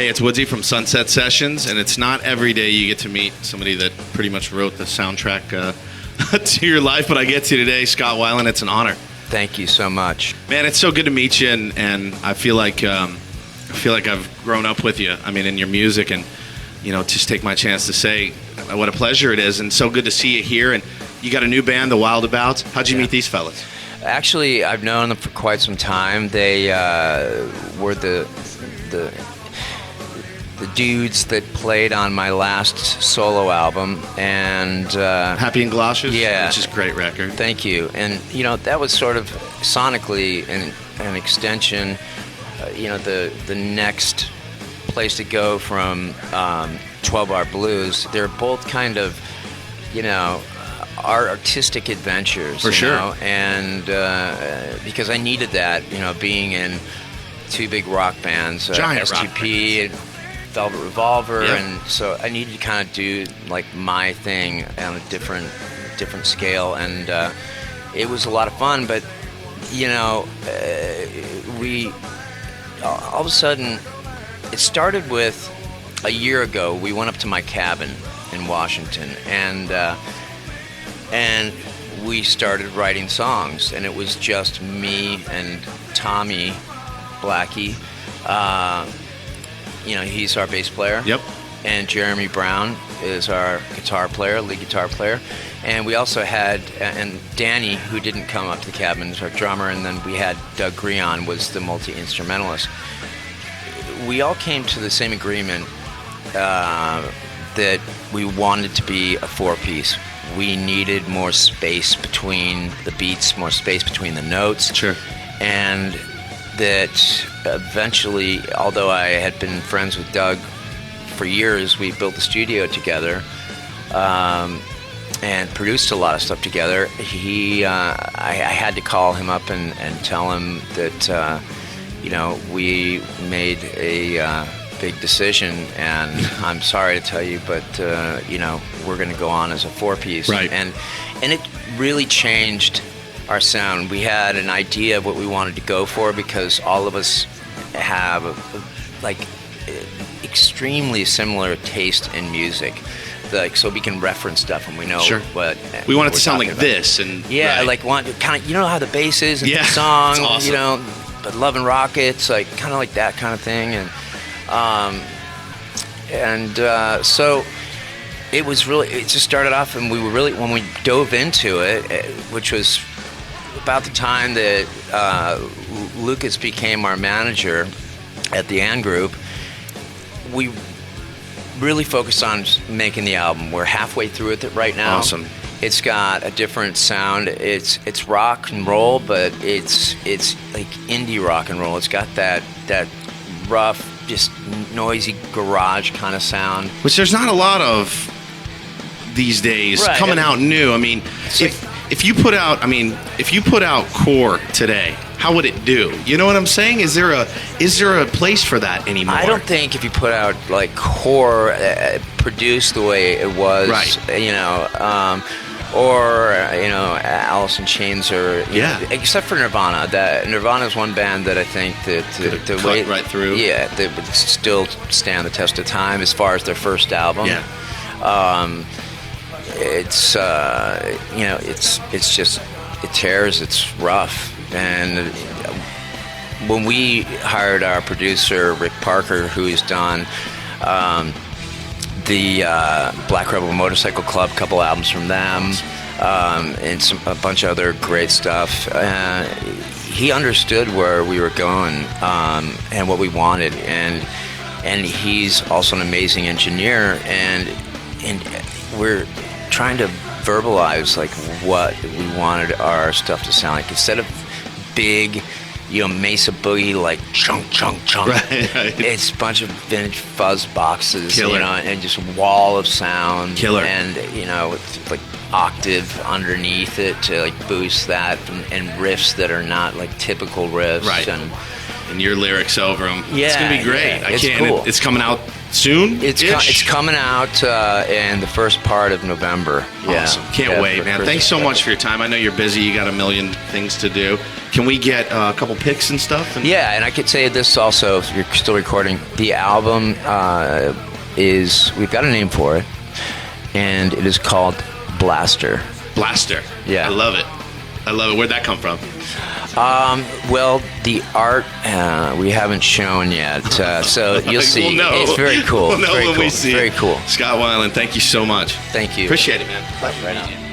Hey, it's Woodsy from Sunset Sessions, and it's not every day you get to meet somebody that pretty much wrote the soundtrack to your life, but I get to today. Scott Weiland, it's an honor. Thank you so much. Man, it's so good to meet you, and I feel like I've grown up with you. I mean, in your music, and just take my chance to say what a pleasure it is, and so good to see you here. And you got a new band, the Wildabouts. How'd you meet these fellas? Actually, I've known them for quite some time. They were the dudes that played on my last solo album, and Happy and Galoshes, yeah, which is a great record. Thank you. And that was sort of sonically an extension. The next place to go from 12-Bar Blues. They're both kind of our artistic adventures, for sure. And because I needed that, being in two big rock bands, Giant STP and Velvet Revolver, yep. And so I needed to kind of do like my thing on a different scale, and it was a lot of fun. But we all of a sudden, it started with a year ago. We went up to my cabin in Washington, and we started writing songs, and it was just me and Tommy Blackie. He's our bass player. Yep. And Jeremy Brown is our lead guitar player. And we also had, and Danny, who didn't come up to the cabin, is our drummer, and then we had Doug Greon, was the multi-instrumentalist. We all came to the same agreement that we wanted to be a four-piece. We needed more space between the beats, more space between the notes. Sure. And that eventually, although I had been friends with Doug for years, we built the studio together and produced a lot of stuff together. I had to call him up and tell him that we made a big decision, and I'm sorry to tell you, but we're going to go on as a four-piece. Right. And it really changed our sound. We had an idea of what we wanted to go for, because all of us have extremely similar taste in music. So we can reference stuff, and we know what we want it to sound like about. This, and kind of how the bass is in the song, awesome. But Love and Rockets, kind of like that kind of thing, so it was really. It just started off, and we were really, when we dove into it, which was about the time that Lucas became our manager at the Ann Group, we really focused on making the album. We're halfway through it right now. Awesome. It's got a different sound. It's rock and roll, but it's like indie rock and roll. It's got that rough, just noisy garage kind of sound, which there's not a lot of these days coming out new. I mean, if you put out Core today, how would it do? You know what I'm saying? Is there a place for that anymore? I don't think if you put out like Core produced the way it was, right. Or Alice in Chains, or except for Nirvana. Nirvana is one band that I think that the way right through, they would still stand the test of time as far as their first album. Yeah. It's just, it tears. It's rough. And when we hired our producer Rick Parker, who's done the Black Rebel Motorcycle Club, couple albums from them, and a bunch of other great stuff. He understood where we were going and what we wanted, and he's also an amazing engineer, and we're trying to verbalize like what we wanted our stuff to sound like. Instead of big, Mesa Boogie, like chunk, right. It's a bunch of vintage fuzz boxes, and just a wall of sound. Killer. And, it's like octave underneath it to like boost that, and riffs that are not like typical riffs. Right. And and your lyrics over them. It's Yeah, gonna be great. yeah, I it's can't. cool. It's coming out soon. It's coming out in the first part of November. Awesome. Yeah. Can't Yeah, wait, man. Thanks so much for your time. I know you're busy. You got a million things to do. Can we get a couple pics and stuff? Yeah, and I could say this also, if you're still recording, the album we've got a name for it, and it is called Blaster. Blaster. Yeah. I love it. Where'd that come from? Well, the art we haven't shown yet, so you'll see. We'll know. It's very cool. We'll know very when cool. we see Very it. cool. Scott Weiland, thank you so much. Thank you. Appreciate it, man. Right on.